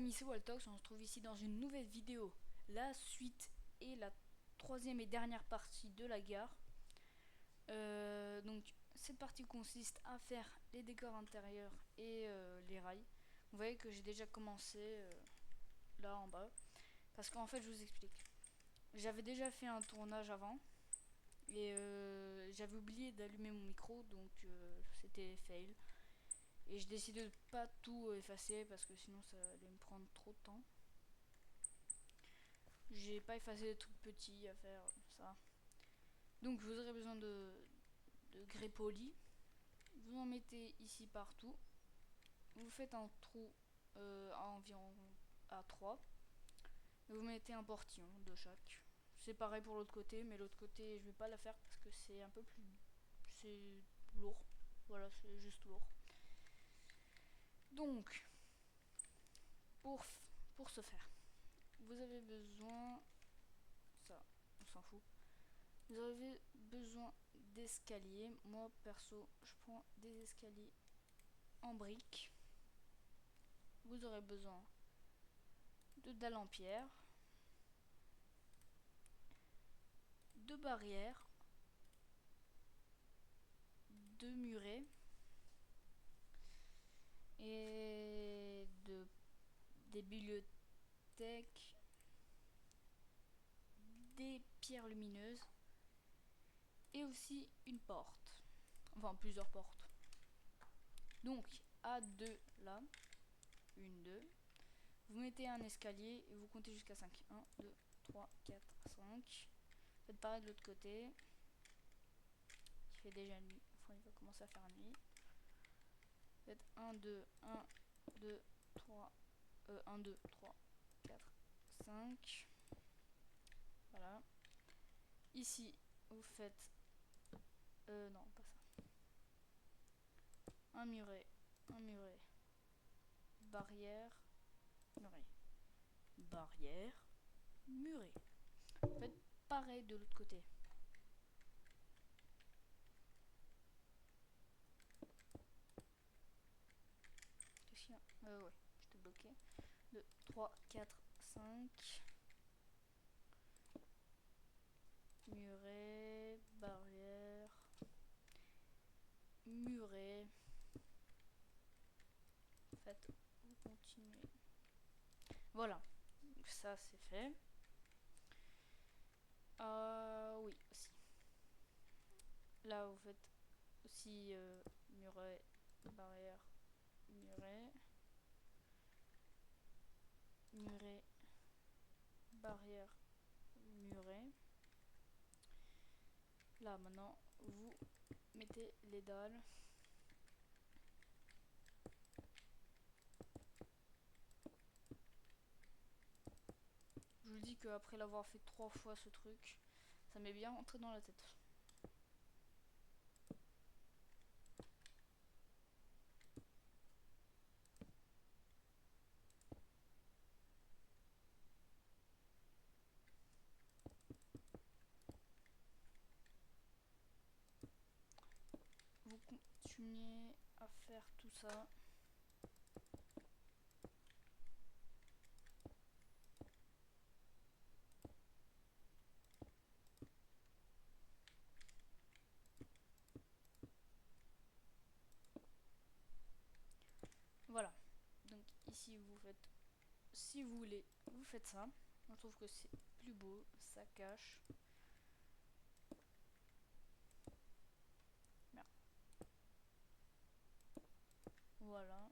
amis, c'est Waltox, on se retrouve ici dans une nouvelle vidéo, la suite et la troisième et dernière partie de la gare. Donc cette partie consiste à faire les décors intérieurs et les rails. Vous voyez que j'ai déjà commencé là en bas, parce qu'en fait je vous explique. J'avais déjà fait un tournage avant et j'avais oublié d'allumer mon micro, donc c'était fail. Et je décidais de pas tout effacer parce que sinon ça allait me prendre trop de temps. J'ai pas effacé des trucs petits à faire, ça. Donc vous aurez besoin de grès poli. Vous en mettez ici partout. Vous faites un trou à environ à 3. Et vous mettez un portillon de chaque. C'est pareil pour l'autre côté, mais l'autre côté je vais pas la faire parce que c'est un peu plus... c'est lourd. Voilà, c'est juste lourd. Donc, pour ce faire, vous avez besoin... ça, on s'en fout. Vous avez besoin d'escaliers. Moi perso, je prends des escaliers en briques. Vous aurez besoin de dalles en pierre, de barrières, de murets et des bibliothèques, des pierres lumineuses et aussi une porte. Enfin, plusieurs portes. Donc, à 2 là. 1, 2. Vous mettez un escalier et vous comptez jusqu'à 5. 1, 2, 3, 4, 5. Faites pareil de l'autre côté. Il fait déjà nuit. Enfin, il va commencer à faire nuit. Faites 1, 2, 1, 2, 3. 1, 2, 3, 4, 5. Voilà. Ici, vous faites... non, pas ça. Un muret, barrière, muret. Barrière, muret. Faites pareil de l'autre côté. Qu'est-ce qu'il y a ouais, j'étais bloqué. 2, 3, 4, 5. Muret, barrière, muret. En fait, vous continuez. Voilà, ça c'est fait. Oui, aussi. Là, vous faites aussi muret, barrière, muret, muret, barrière, muret. Là, maintenant, vous mettez les dalles. Je vous dis qu'après l'avoir fait 3 fois ce truc, ça m'est bien rentré dans la tête. Vous continuez à faire tout ça. Voilà. Donc ici vous faites, si vous voulez, vous faites ça. Moi je trouve que c'est plus beau, ça cache. Merde. Voilà.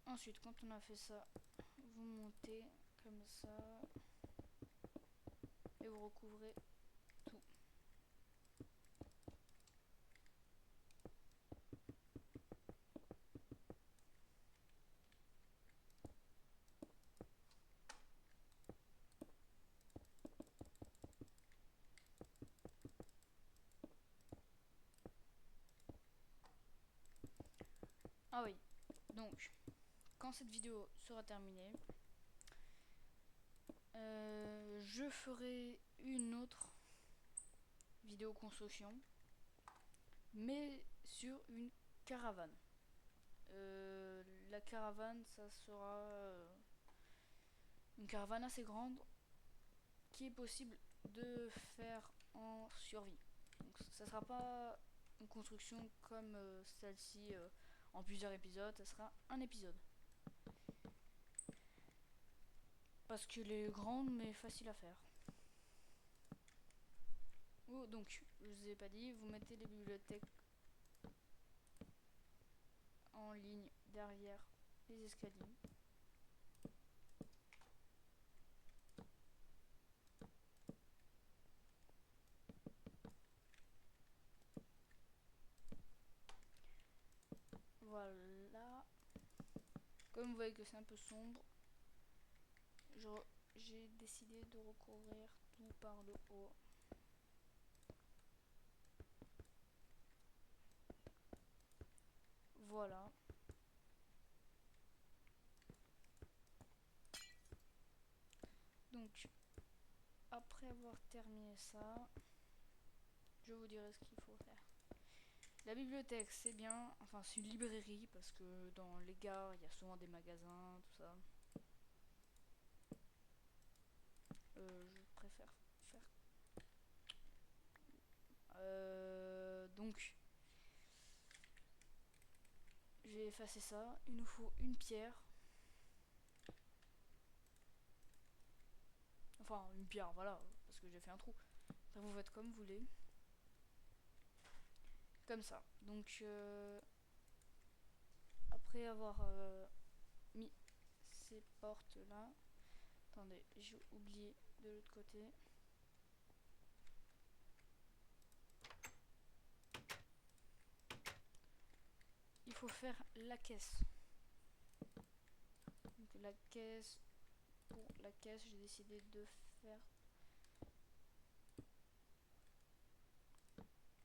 Ensuite, quand on a fait ça, vous montez comme ça et vous recouvrez tout. Ah oui, donc quand cette vidéo sera terminée, je ferai une autre vidéo construction mais sur une caravane. La caravane, ça sera une caravane assez grande qui est possible de faire en survie. Donc ça sera pas une construction comme celle-ci en plusieurs épisodes, ça sera un épisode. Parce qu'elle est grande mais facile à faire. Oh, donc, je vous ai pas dit, vous mettez les bibliothèques en ligne derrière les escaliers. Voilà. Comme vous voyez que c'est un peu sombre, j'ai décidé de recouvrir tout par le haut. Voilà. Donc, après avoir terminé ça, je vous dirai ce qu'il faut faire. La bibliothèque, c'est bien. Enfin, c'est une librairie parce que dans les gares, il y a souvent des magasins, tout ça. Je préfère faire. Donc, j'ai effacé ça. Il nous faut une pierre. Enfin, une pierre, voilà, parce que j'ai fait un trou. Après, vous faites comme vous voulez. Comme ça. Donc, après avoir mis ces portes là. Attendez, j'ai oublié de l'autre côté. Il faut faire la caisse. Donc la caisse, pour la caisse, j'ai décidé de faire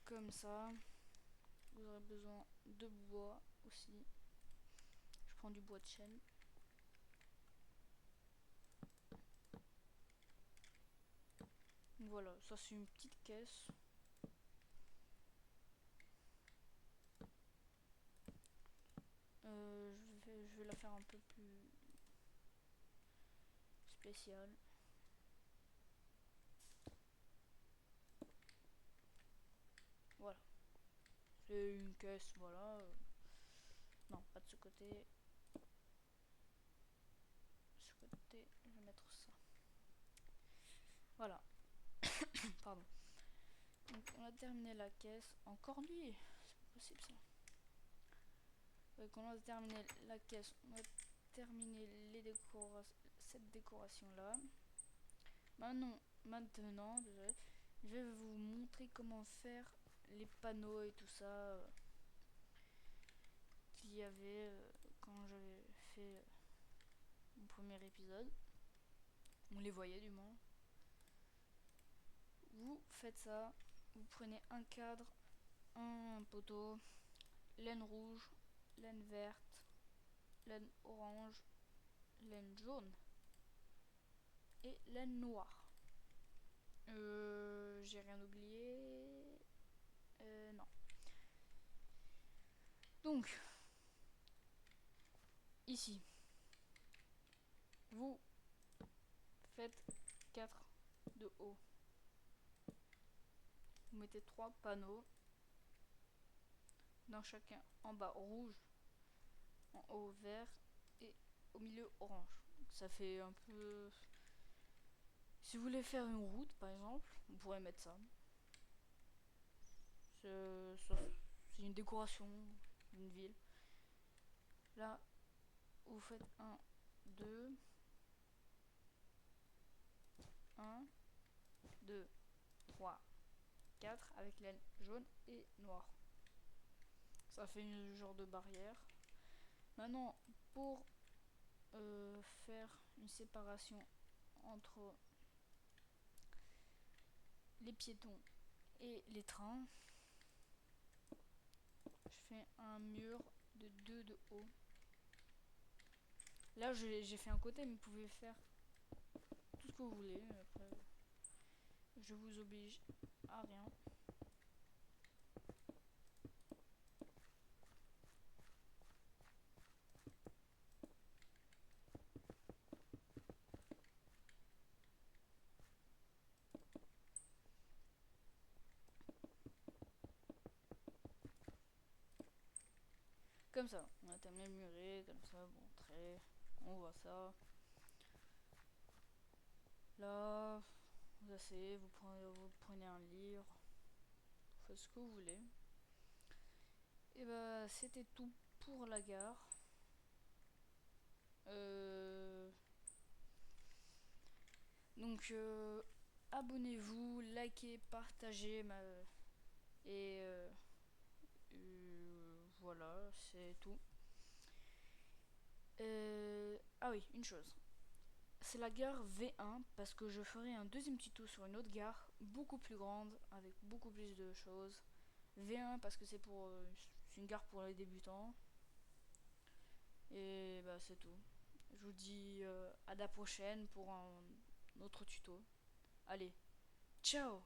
comme ça. Vous aurez besoin de bois aussi. Je prends du bois de chêne. Voilà, ça c'est une petite caisse. Je vais la faire un peu plus spéciale. Voilà. C'est une caisse, voilà. Non, pas de ce côté. Ce côté, je vais mettre ça. Voilà. Pardon. Donc on a terminé la caisse. Encore lui. C'est pas possible ça. Donc on a terminé la caisse. On a terminé cette décoration là. Maintenant, désolé, je vais vous montrer comment faire les panneaux et tout ça qu'il y avait quand j'avais fait mon premier épisode. On les voyait du moins. Vous faites ça, vous prenez un cadre, un poteau, laine rouge, laine verte, laine orange, laine jaune et laine noire. J'ai rien oublié. Non. Donc, ici, vous faites 4 de haut. Vous mettez 3 panneaux. Dans chacun, en bas rouge, en haut vert et au milieu orange. Donc, ça fait un peu... Si vous voulez faire une route par exemple, vous pourrez mettre ça. C'est une décoration d'une ville. Là, vous faites 1, 2, 1, 2, 3, 4 avec laine jaune et noire. Ça fait une genre de barrière. Maintenant, pour faire une séparation entre les piétons et les trains, je fais un mur de 2 de haut. Là, j'ai fait un côté, mais vous pouvez faire tout ce que vous voulez. Après, je vous oblige à rien. Comme ça, on a terminé le muret, comme ça, bon, très, on voit ça. Là, vous asseyez, vous prenez un livre, vous faites ce que vous voulez. Et bah, c'était tout pour la gare. Donc, abonnez-vous, likez, partagez, et voilà, c'est tout. Ah oui, une chose. C'est la gare V1 parce que je ferai un deuxième tuto sur une autre gare beaucoup plus grande avec beaucoup plus de choses. V1 parce que c'est une gare pour les débutants. Et bah c'est tout. Je vous dis à la prochaine pour un autre tuto. Allez, ciao!